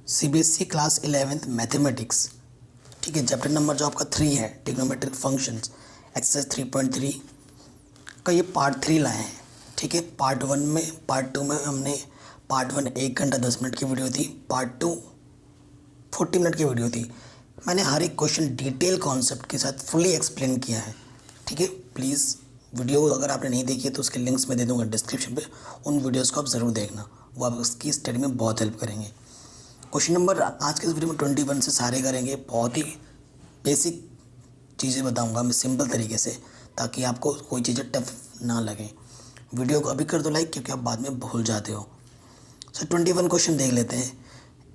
CBSE class 11th mathematics, ठीक है। Chapter number जो आपका 3 है, ट्रिग्नोमेट्रिक फंक्शंस, एक्सरसाइज 3.3 का ये पार्ट 3 लाए हैं, ठीक है। पार्ट 2 में हमने पार्ट 1 1 घंटा 10 मिनट की वीडियो थी, पार्ट 2 40 मिनट की वीडियो थी। मैंने हर एक क्वेश्चन डिटेल कॉन्सेप्ट के साथ फुली एक्सप्लेन किया है, ठीक है। प्लीज़ वीडियो अगर आपने नहीं देखी है तो उसके लिंक्स मैं दे दूँगा डिस्क्रिप्शन पे, उन वीडियोज़ को आप ज़रूर देखना, वो आप उसकी स्टडी में बहुत हेल्प करेंगे। क्वेश्चन नंबर आज के इस वीडियो में 21 से सारे करेंगे। बहुत ही बेसिक चीज़ें बताऊंगा मैं सिंपल तरीके से, ताकि आपको कोई चीज़ें टफ ना लगे। वीडियो को अभी कर दो लाइक, क्योंकि आप बाद में भूल जाते हो। सो 21 क्वेश्चन देख लेते हैं।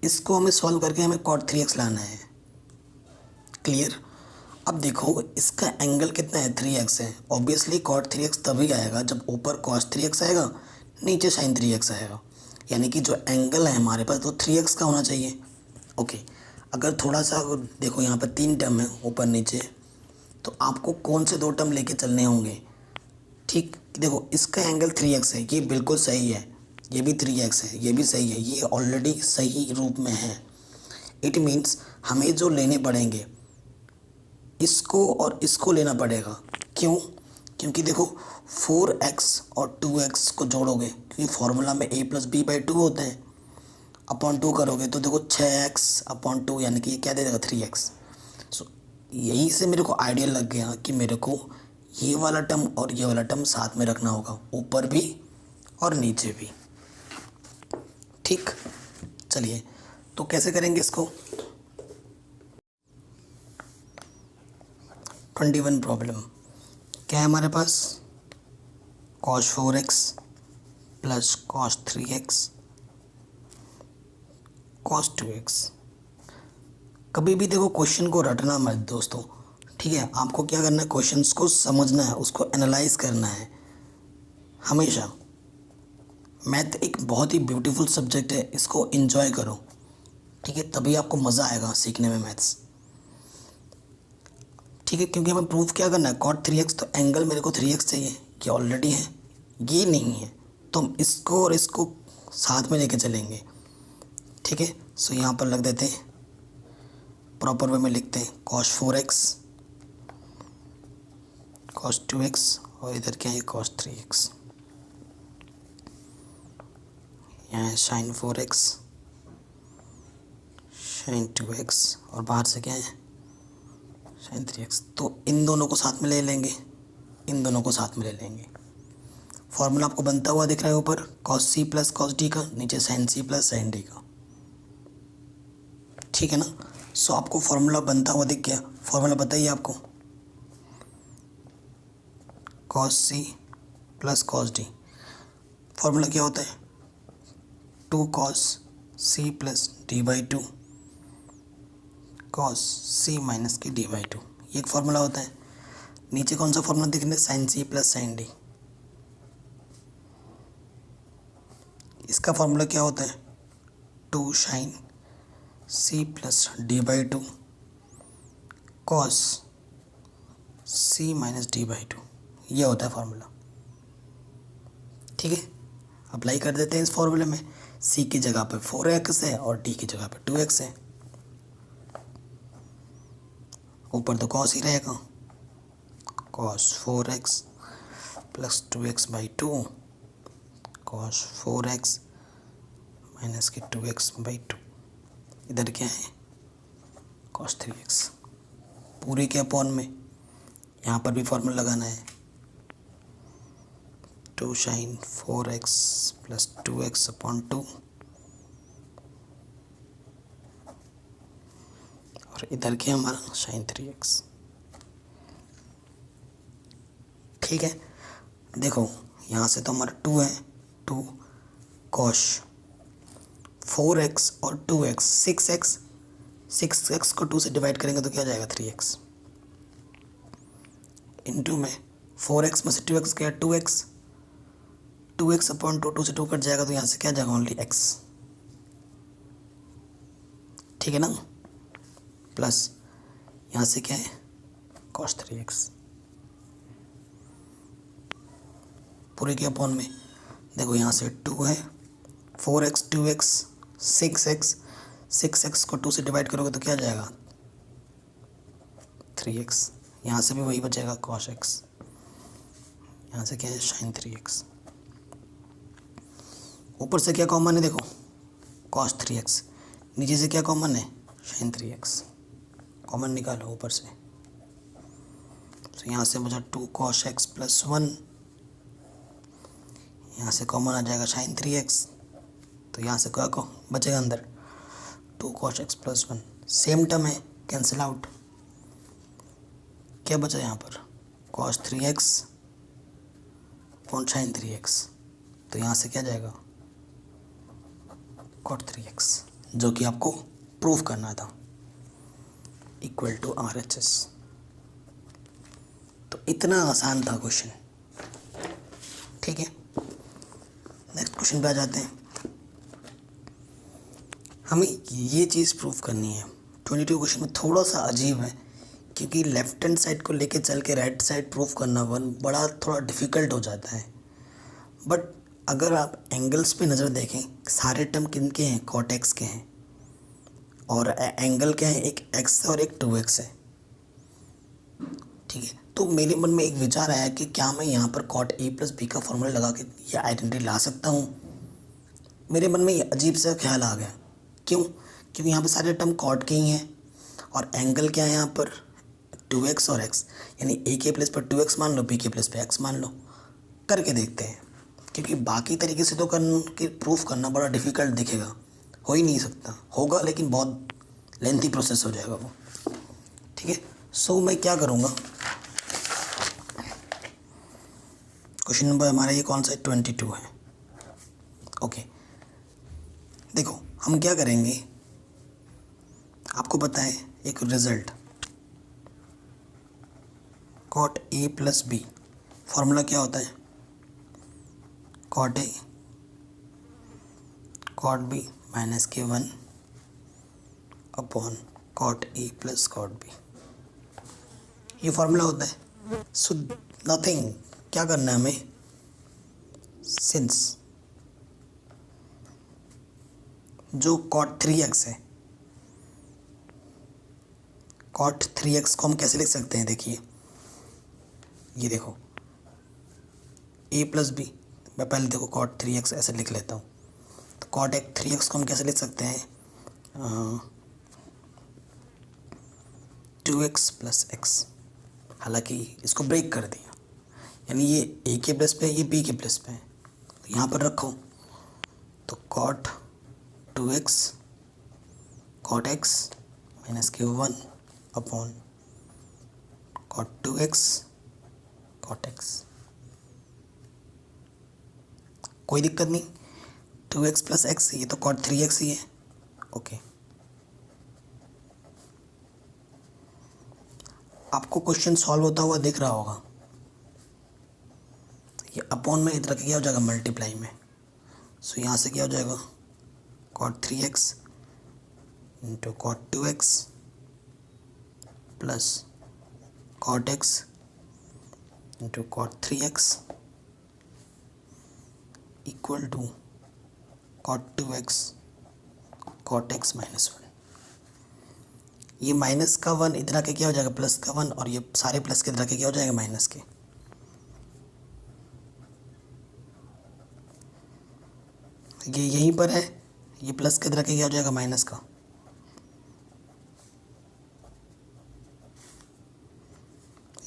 इसको हमें सॉल्व करके हमें cot 3x लाना है। क्लियर। अब देखो इसका एंगल कितना है, 3x है। ऑब्वियसली cot 3x तभी आएगा जब ऊपर cos 3x आएगा, नीचे sin 3x आएगा। यानी कि जो एंगल है हमारे पास तो 3x का होना चाहिए। ओके, अगर थोड़ा सा देखो यहाँ पर 3 टर्म है ऊपर नीचे, तो आपको कौन से 2 टर्म लेके चलने होंगे। ठीक, देखो इसका एंगल 3x है, ये बिल्कुल सही है। ये भी 3x है, ये भी सही है, ये ऑलरेडी सही रूप में है। इट मीन्स हमें जो लेने पड़ेंगे, इसको और इसको लेना पड़ेगा। क्यों? क्योंकि देखो 4x और 2x को जोड़ोगे, क्योंकि फॉर्मूला में a+b/2 होता है, अपॉन 2 करोगे तो देखो 6x/2 यानी कि क्या दे देगा 3x। सो यहीं से मेरे को आइडिया लग गया कि मेरे को ये वाला टर्म और ये वाला टर्म साथ में रखना होगा, ऊपर भी और नीचे भी। ठीक, चलिए तो कैसे करेंगे इसको। 21 प्रॉब्लम क्या है हमारे पास, cos 4x plus cos 3x cos 2x। कभी भी देखो क्वेश्चन को रटना मत दोस्तों, ठीक है। आपको क्या करना है, क्वेश्चंस को समझना है, उसको एनालाइज करना है हमेशा। मैथ एक बहुत ही ब्यूटीफुल सब्जेक्ट है, इसको एंजॉय करो, ठीक है। तभी आपको मज़ा आएगा सीखने में मैथ्स, ठीक है। क्योंकि हमें प्रूफ क्या करना है, cot 3x, तो एंगल मेरे को 3x चाहिए, ये ऑलरेडी है, ये नहीं है, तो हम इसको और इसको साथ में लेके चलेंगे, ठीक है। सो यहाँ पर लग देते हैं, प्रॉपर वे में लिखते हैं cos 4x cos 2x और इधर क्या है cos 3x, यहाँ है sin 4x sin 2x और बाहर से क्या है sin 3x। तो इन दोनों को साथ में ले लेंगे, इन दोनों को साथ में ले लेंगे। फॉर्मूला आपको बनता हुआ दिख रहा है ऊपर cos c plus cos d का, नीचे sin c plus sin d का, ठीक है ना। सो आपको फॉर्मूला बनता हुआ दिख गया। फॉर्मूला बताइए आपको, cos c plus cos d। Formula क्या होता है, 2 cos c plus d/2 cos c minus की d/2, ये एक फार्मूला होता है। नीचे कौन सा फार्मूला दिख रहा है, sin c plus sin d। इसका फार्मूला क्या होता है, 2 sin c plus d/2 cos c minus d/2, ये होता है फार्मूला, ठीक है। अप्लाई कर देते हैं इस फार्मूले में। c की जगह पे 4x है और d की जगह पे 2x है, ऊपर तो cos ही रहेगा, cos 4x plus 2x/2 cos 4x minus की 2x/2, इधर क्या है cos 3x, पूरे के अपॉन में यहाँ पर भी फॉर्मूला लगाना है, 2 sin 4x प्लस 2x/2 और इधर क्या हमारा sin 3x, ठीक है। देखो यहाँ से तो हमारा 2 है, 2 cos 4x और 2x 6x को 2 से डिवाइड करेंगे तो क्या आ जाएगा 3x, इनटू में 4x में से 2x गया 2x/2, 2 से 2 कट जाएगा तो यहाँ से क्या आ जाएगा ओनली x, ठीक है ना। प्लस यहाँ से क्या है cos 3x, पूरे के अपॉन में देखो यहाँ से 2 है, 4x 2x 6x 6x को 2 से डिवाइड करोगे तो क्या जाएगा 3x, यहाँ से भी वही बचेगा cos x, यहाँ से क्या है sin 3x, ऊपर से क्या कॉमन है देखो cos 3x, नीचे से क्या कॉमन है sin 3x, कॉमन निकालो ऊपर से, तो यहाँ से बचा 2 cos x प्लस 1, यहाँ से कॉमन आ जाएगा sin 3x, तो यहाँ से क्या को बचेगा अंदर 2 cos x plus 1, same term है कैंसिल आउट, क्या बचा यहाँ पर cos 3x upon sin 3x, तो यहाँ से क्या जाएगा cot 3x, जो कि आपको प्रूफ करना था इक्वल टू RHS। तो इतना आसान था क्वेश्चन, ठीक है। नेक्स्ट क्वेश्चन पे आ जाते हैं। हमें ये चीज़ प्रूफ करनी है। 22 क्वेश्चन में थोड़ा सा अजीब है क्योंकि लेफ्ट हैंड साइड को लेके चल के राइट साइड प्रूफ करना बड़ा थोड़ा डिफ़िकल्ट हो जाता है। बट अगर आप एंगल्स पे नज़र देखें, सारे टर्म किन के हैं cot x के हैं, और एंगल क्या है एक x है और एक 2x है, ठीक है। तो मेरे मन में एक विचार आया कि क्या मैं यहाँ पर cot a प्लस b का फॉर्मूला लगा के ये आइडेंटिटी ला सकता हूँ। मेरे मन में ये अजीब सा ख्याल आ गया, क्यों? क्योंकि यहाँ पर सारे टर्म cot के ही हैं और एंगल क्या है यहाँ पर 2x और x, यानी a के प्लेस पर 2x मान लो, b के प्लेस पर x मान लो। करके देखते हैं, क्योंकि बाकी तरीके से तो प्रूफ करना बड़ा डिफ़िकल्ट दिखेगा, हो ही नहीं सकता, होगा लेकिन बहुत लेंथी प्रोसेस हो जाएगा वो, ठीक है। सो मैं क्या करूँगा, क्वेश्चन नंबर हमारा ये कौन सा है 22 है, ओके। देखो हम क्या करेंगे, आपको पता है एक result cot a plus b, formula क्या होता है cot a cot b minus k1 upon cot a plus cot b, ये फॉर्मूला होता है। सो नथिंग, क्या करना है हमें, सिंस जो cot 3x है, cot 3x को हम कैसे लिख सकते हैं, देखिए ये देखो a प्लस बी, मैं पहले देखो cot 3x ऐसे लिख लेता हूँ। तो cot 3x को हम कैसे लिख सकते हैं 2x प्लस x, हालांकि इसको ब्रेक कर दिया, यानी ये a के प्लस पे है, ये b के प्लस पे है, तो यहाँ पर रखो। तो cot 2x cot x minus k1 upon cot 2x cot x, कोई दिक्कत नहीं, 2x प्लस x, ये तो cot 3x ही है, ओके। आपको क्वेश्चन सॉल्व होता हुआ दिख रहा होगा, ये अपॉन में इधर क्या हो जाएगा मल्टीप्लाई में, सो यहाँ से क्या हो जाएगा cot 3x into cot 2x plus cot x into cot 3x equal to cot 2x cot x minus 1। ये माइनस का 1 इधर आके क्या हो जाएगा प्लस का 1, और ये सारे प्लस के इधर आके क्या हो जाएगा माइनस के। ये यहीं पर है, ये प्लस के इधर आके क्या हो जाएगा माइनस का,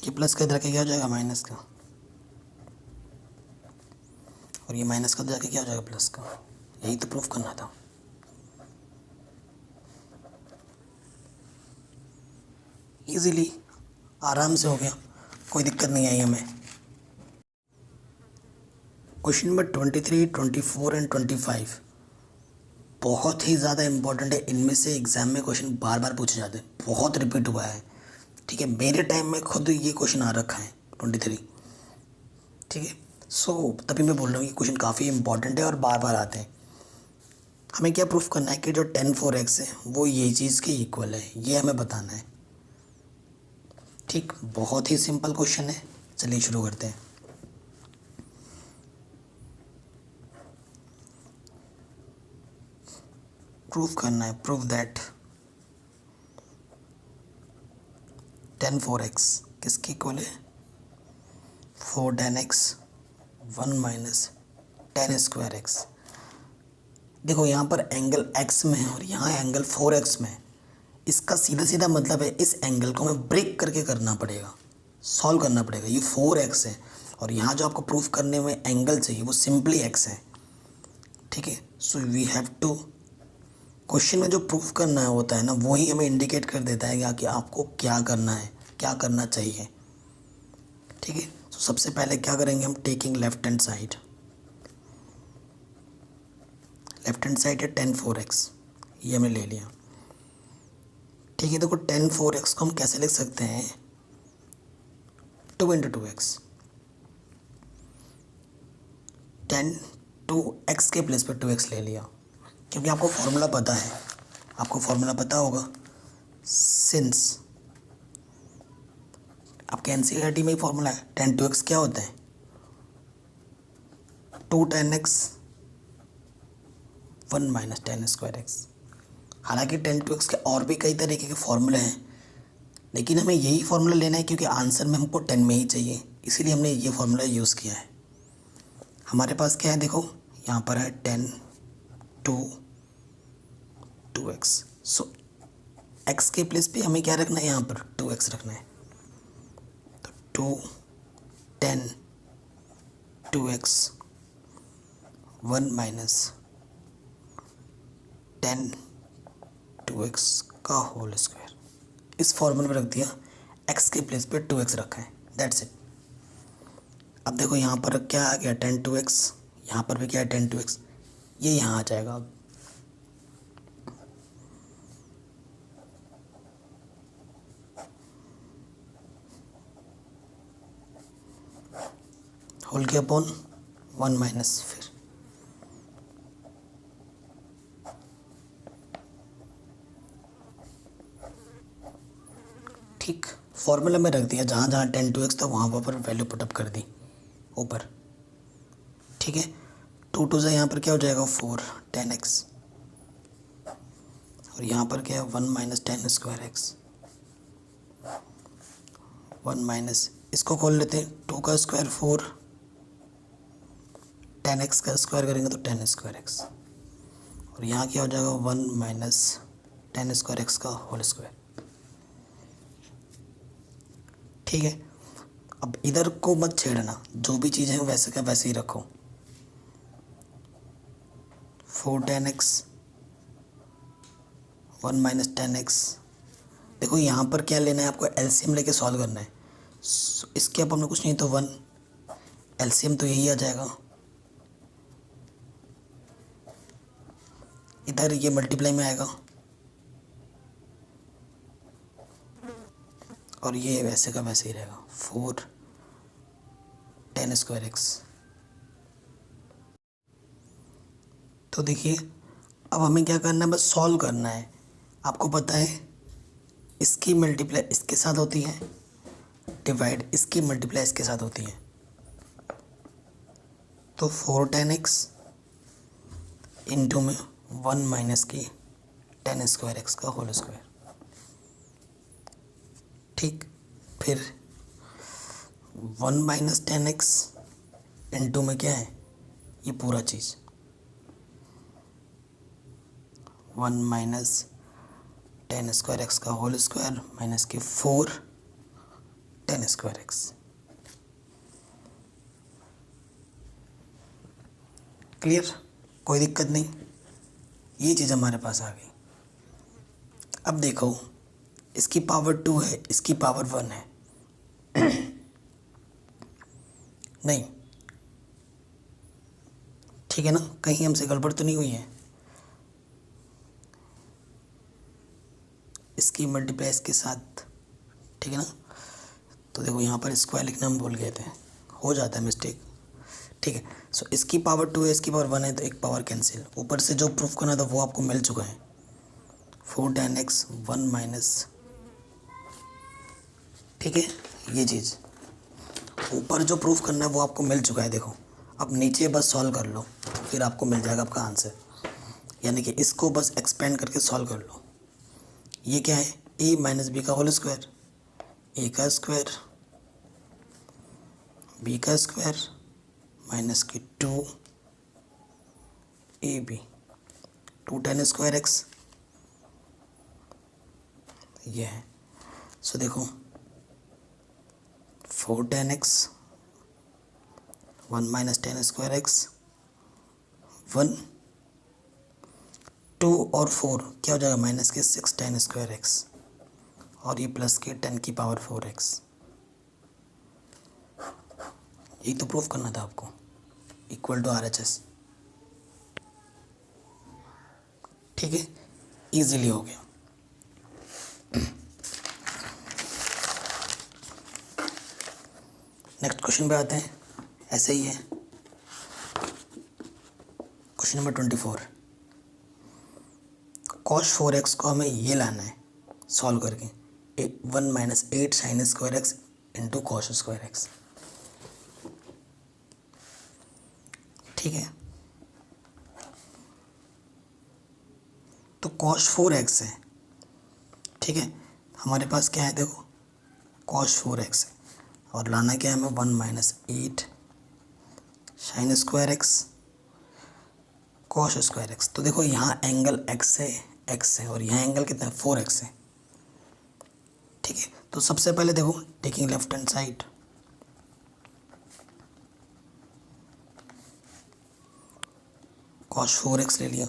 ये प्लस का इधर आके क्या हो जाएगा माइनस का, और ये माइनस का इधर आके क्या हो जाएगा प्लस का। यही तो प्रूफ करना था। इजीली आराम से हो गया, कोई दिक्कत नहीं आई हमें। क्वेश्चन नंबर 23, 24 एंड 25 बहुत ही ज़्यादा इंपॉर्टेंट है। इनमें से एग्ज़ाम में क्वेश्चन बार बार पूछे जाते हैं, बहुत रिपीट हुआ है, ठीक है। मेरे टाइम में खुद ये क्वेश्चन आ रखा है 23, ठीक है। सो तभी मैं बोल रहा हूँ कि क्वेश्चन काफ़ी इंपॉर्टेंट है और बार बार आते हैं। हमें क्या प्रूफ करना है कि जो tan 4x है वो ये चीज़ के इक्वल है, ये हमें बताना है, ठीक। बहुत ही सिंपल क्वेश्चन है, चलिए शुरू करते हैं। प्रूफ करना है, प्रूफ दैट tan 4x किसकी इक्वल है 4 tan x 1 minus tan square x. देखो यहाँ पर एंगल x में है और यहाँ एंगल 4x में है। इसका सीधा सीधा मतलब है इस एंगल को हमें ब्रेक करके करना पड़ेगा, सॉल्व करना पड़ेगा। ये 4x है और यहाँ जो आपको प्रूफ करने में एंगल चाहिए वो सिंपली x है, ठीक है। So we have to, question में जो प्रूफ करना होता है ना वही हमें इंडिकेट कर देता है कि आपको क्या करना है, क्या करना चाहिए, ठीक है। तो सबसे पहले क्या करेंगे हम, taking left hand side, left hand side है tan 4x, ये हमने ले लिया, ठीक है। देखो tan 4x को हम कैसे लिख सकते हैं 2 इंटू 2x, tan 2x के प्लेस पर 2x ले लिया, क्योंकि आपको फॉर्मूला पता है, आपको फॉर्मूला पता होगा, सिंस आपके एनसीईआरटी में ही फॉर्मूला है, tan 2x क्या होता है 2 tan x 1 minus tan square x. हालांकि tan 2x के और भी कई तरीके के फॉर्मूले हैं, लेकिन हमें यही फार्मूला लेना है क्योंकि आंसर में हमको 10 में ही चाहिए, इसीलिए हमने ये फार्मूला यूज़ किया है। हमारे पास क्या है, देखो यहाँ पर है tan 2x, सो x के प्लेस पे हमें क्या रखना है, यहाँ पर 2x रखना है, तो 2 tan 2x 1 minus tan 2x का होल स्क्वायर, इस फॉर्मूले में रख दिया, x के प्लेस पे 2x रखा है, दैट्स इट। अब देखो यहाँ पर क्या आ गया tan 2x, यहाँ पर भी क्या है tan 2x, ये यहाँ आ जाएगा। अब होल के अपॉन 1 माइनस, फिर ठीक फॉर्मूला में रख दिया, जहाँ जहाँ tan 2x था वहाँ पर वैल्यू पुटअप कर दी ऊपर, ठीक है। 2 2 से यहाँ पर क्या हो जाएगा 4 tan x, और यहाँ पर क्या है 1 minus tan square X, 1 minus, इसको खोल लेते हैं, 2 का स्क्वायर 4, tan x का स्क्वायर करेंगे तो tan स्क्वायर एक्स, और यहाँ क्या हो जाएगा 1 माइनस tan स्क्वायर एक्स का होल स्क्वायर, ठीक है। अब इधर को मत छेड़ना, जो भी चीज़ है वैसे का वैसे ही रखो, 4 tan x 1 minus tan x। देखो यहाँ पर क्या लेना है आपको, एलसीएम लेके सॉल्व करना है, इसके अब हमने कुछ नहीं तो 1, एलसीएम तो यही आ जाएगा, इधर ये मल्टीप्लाई में आएगा, और ये वैसे का वैसे ही रहेगा 4 tan स्क्वायर एक्स। तो देखिए अब हमें क्या करना है, बस सॉल्व करना है। आपको पता है इसकी मल्टीप्लाई इसके साथ होती है, डिवाइड इसकी मल्टीप्लाई इसके साथ होती है, तो 4 tan x इंटू में 1 माइनस की tan स्क्वायर एक्स का होल स्क्वायर, ठीक। फिर 1 माइनस tan x इंटू में क्या है ये पूरा चीज़, 1 माइनस tan स्क्वायर एक्स का होल स्क्वायर माइनस के 4 tan स्क्वायर एक्स। क्लियर, कोई दिक्कत नहीं, ये चीज़ हमारे पास आ गई। अब देखो इसकी पावर 2 है, इसकी पावर 1 है नहीं, ठीक है ना, कहीं हमसे गड़बड़ तो नहीं हुई है। इसकी मल्टीप्लाई इसके साथ, ठीक है ना, तो देखो यहाँ पर स्क्वायर लिखना हम भूल गए थे, हो जाता है मिस्टेक, ठीक है। सो इसकी पावर 2 है, इसकी पावर 1 है, तो एक पावर कैंसिल, ऊपर से जो प्रूफ करना था वो आपको मिल चुका है, 4 tan x 1 माइनस, ठीक है। ये चीज़ ऊपर जो प्रूफ करना है वो आपको मिल चुका है, देखो अब नीचे बस सॉल्व कर लो, फिर आपको मिल जाएगा आपका आंसर। यानी कि इसको बस एक्सपेंड करके सॉल्व कर लो। ये क्या है, ए माइनस बी का होल स्क्वायर, ए का स्क्वायर बी का स्क्वायर माइनस की 2 A B, 2 tan square X ये है। सो देखो 4 tan x 1 minus tan square X 1, 2 और 4 क्या हो जाएगा माइनस के 6 tan स्क्वायर एक्स और ये प्लस के 10 की पावर 4 एक्स। यही तो प्रूफ करना था आपको, इक्वल टू RHS। ठीक है, इजीली हो गया। नेक्स्ट क्वेश्चन पे आते हैं, ऐसे ही है क्वेश्चन नंबर 24। cos 4x को हमें ये लाना है सॉल्व करके, 1 minus 8 sin square x into cos square x. ठीक है, तो cos 4x है। ठीक है, हमारे पास क्या है देखो cos 4x है और लाना क्या है हमें 1 minus 8 sin square x cos square x. तो देखो यहाँ एंगल x है और यहाँ एंगल कितना है 4x है। ठीक है, तो सबसे पहले देखो taking left hand side, cos 4x ले लिया।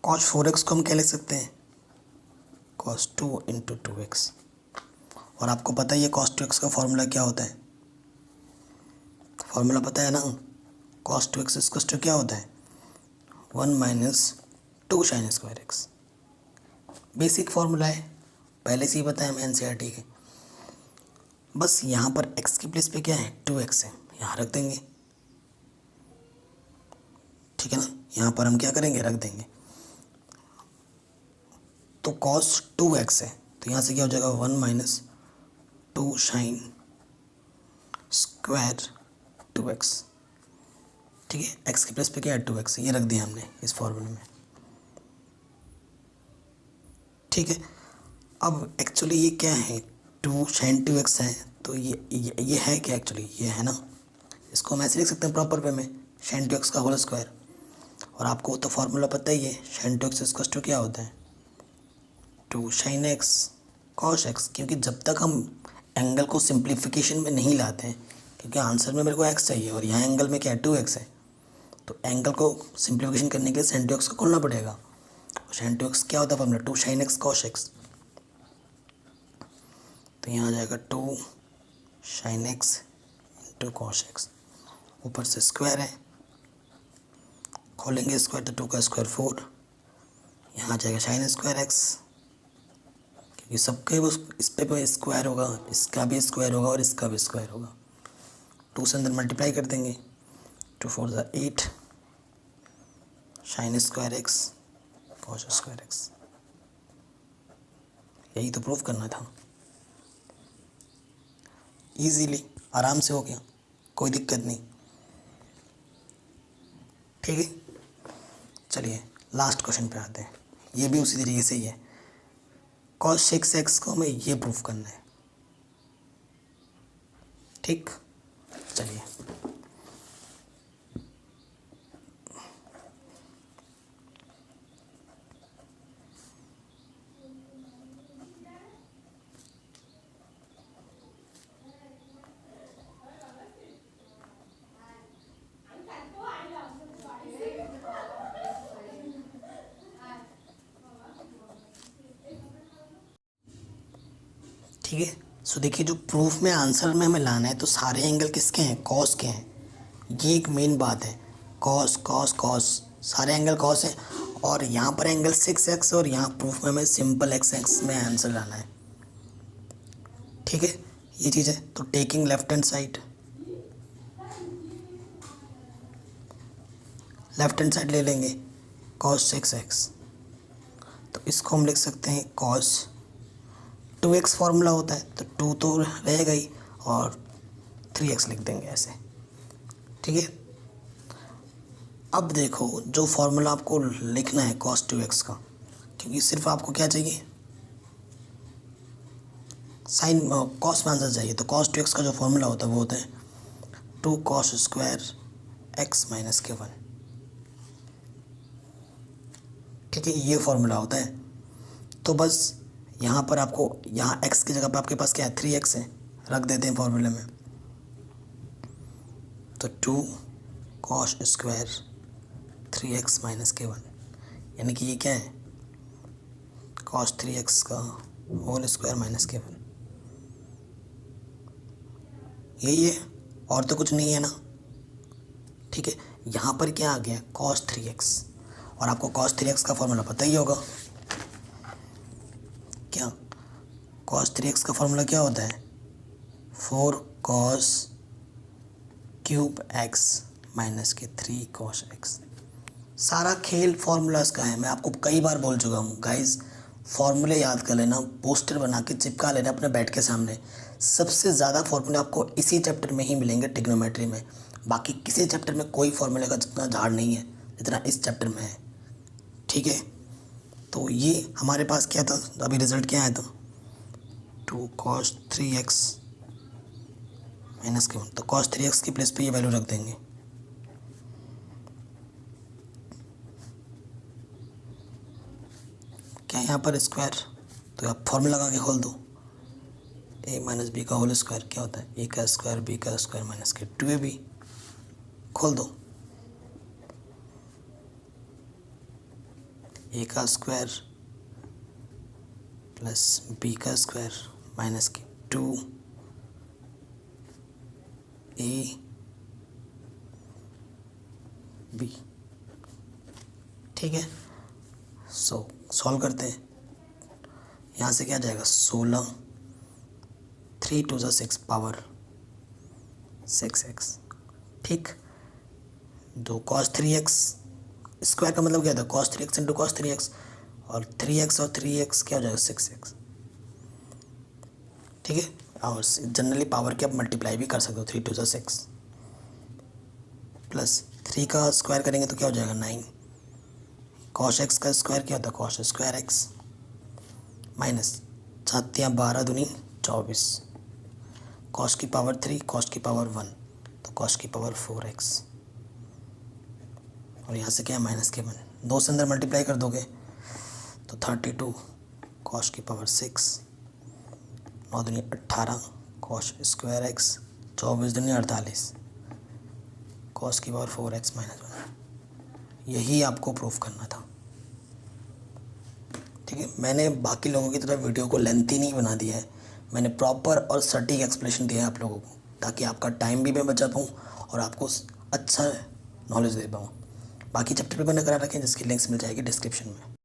cos 4x को हम क्या लिख सकते हैं cos 2 इंटू 2x, और आपको पता ही है cos 2x का फॉर्मूला क्या होता है, फॉर्मूला पता है ना, cos 2x इसका टू क्या होता है 1 minus 2 sin square x. Basic formula है, पहले से ही पता है हमें NCERT के। बस यहाँ पर x की प्लेस पे क्या है 2x है, यहाँ रख देंगे। ठीक है ना, यहाँ पर हम क्या करेंगे रख देंगे। तो cos 2x है तो यहाँ से क्या हो जाएगा 1 माइनस 2 sin स्क्वायर 2x। ठीक है, x की प्लेस पे क्या है 2x, ये रख दिया हमने इस फॉर्मूले में। ठीक है, अब एक्चुअली ये क्या है 2 sin 2x है, तो ये है क्या एक्चुअली, ये है ना, इसको हम ऐसे लिख सकते हैं प्रॉपर वे में sin 2x का होल स्क्वायर। और आपको तो फार्मूला पता ही है sin 2x इसका टू क्या होता है 2 sin x cos x, क्योंकि जब तक हम एंगल को सिंप्लीफिकेशन में नहीं लाते हैं, क्योंकि आंसर में मेरे को x चाहिए और यहाँ एंगल में क्या है 2x है, तो एंगल को सिंप्लीफिकेशन करने के लिए sin 2x को खोलना पड़ेगा। sin 2x क्या होता है formula 2 sin x cos x, तो यहाँ आ जाएगा 2 sin x into cos x, ऊपर से स्क्वायर है, खोलेंगे स्क्वायर तो 2 का स्क्वायर 4, यहाँ आ जाएगा sin स्क्वायर x, क्योंकि सबके वो इस पे स्क्वायर होगा, इसका भी स्क्वायर होगा और इसका भी स्क्वायर होगा। 2 से अंदर मल्टीप्लाई कर देंगे, 2 4 ज़ा 8 sin square x cos square x. यही तो प्रूफ करना था, इजीली आराम से हो गया, कोई दिक्कत नहीं। ठीक है, चलिए लास्ट क्वेश्चन पे आते हैं, ये भी उसी तरीके से ही है। cos 6x को हमें ये प्रूफ करना है। ठीक, चलिए ठीक है, सो देखिए जो प्रूफ में आंसर में हमें लाना है, तो सारे एंगल किसके हैं कॉस के हैं, ये एक मेन बात है। कॉस कॉस कॉस सारे एंगल कॉस है, और यहाँ पर एंगल 6x और यहाँ प्रूफ में हमें सिंपल x में आंसर लाना है। ठीक है, ये चीज़ है। तो taking left hand side, left hand side ले लेंगे cos 6x, तो इसको हम लिख सकते हैं cos 2x फार्मूला होता है, तो 2 तो रहेगा ही और 3x लिख देंगे ऐसे। ठीक है, अब देखो जो फॉर्मूला आपको लिखना है cos 2x का, क्योंकि सिर्फ आपको क्या चाहिए, साइन कॉस में आंसर चाहिए, तो cos 2x का जो फॉर्मूला होता है वो होता है 2 cos square x minus k1। ठीक है, ये फॉर्मूला होता है। तो बस यहाँ पर आपको, यहाँ x की जगह पर आपके पास क्या है, 3x है, रख देते हैं फॉर्मूले में। तो 2 cos square 3x minus k1, यानी कि ये क्या है, cos 3x का होल स्क्वायर माइनस k1। यही है, और तो कुछ नहीं है ना। ठीक है, यहाँ पर क्या आ गया, cos 3x, और आपको cos 3x का फॉर्मूला पता ही होगा क्या, cos 3x का फॉर्मूला क्या होता है, 4 cos क्यूब x माइनस के 3 cos x। सारा खेल फॉर्मूलाज का है, मैं आपको कई बार बोल चुका हूँ गाइस, फॉर्मूले याद कर लेना, पोस्टर बना के चिपका लेना अपने बेड के सामने। सबसे ज़्यादा फॉर्मूले आपको इसी चैप्टर में ही मिलेंगे, ट्रिग्नोमेट्री में। बाकी किसी चैप्टर में कोई फॉर्मूले का जितना झाड़ नहीं है जितना इस चैप्टर में है। ठीक है, तो ये हमारे पास क्या था, अभी रिजल्ट क्या आया था, 2 cos 3x माइनस k1। तो cos 3x की प्लेस पे ये वैल्यू रख देंगे। क्या यहाँ पर स्क्वायर, तो आप फॉर्मूला लगा के खोल दो, a माइनस बी का होल स्क्वायर क्या होता है, a का स्क्वायर b का स्क्वायर माइनस के 2ab, खोल दो। a का स्क्वायर प्लस b का स्क्वायर माइनस के 2a। b, ठीक है, सॉल्व करते हैं। यहाँ से क्या जाएगा, 16, 3 2 6 पावर 6x। ठीक, दो cos 3x स्क्वायर का मतलब क्या था, cos 3x into cos 3x, और 3x और 3x क्या हो जाएगा, 6x। ठीक है, और जनरली पावर के आप मल्टीप्लाई भी कर सकते हो, 3 2 6 प्लस 3 का स्क्वायर करेंगे तो क्या हो जाएगा, 9। cos x का स्क्वायर क्या होता है, cos स्क्वायर x माइनस 7 या 12 दूनी 24, cos की पावर 3 cos की पावर 1, तो cos की पावर 4x, और यहाँ से क्या है, माइनस के 1, 2 से अंदर मल्टीप्लाई कर दोगे तो 32 cos की पावर 6, 9 दूनी 18 cos स्क्वायर x, 24 दूनी 48 cos की पावर 4x माइनस 1। यही आपको प्रूफ करना था। ठीक है, मैंने बाकी लोगों की तरह वीडियो को लेंथी नहीं बना दिया है, मैंने प्रॉपर और सटीक एक्सप्लेनेशन दिया है आप लोगों को, ताकि आपका टाइम भी मैं बचा पाऊँ और आपको अच्छा नॉलेज दे पाऊँ। बाकी चैप्टर पे मैंने करा रखे हैं, जिसकी लिंक्स मिल जाएगी डिस्क्रिप्शन में।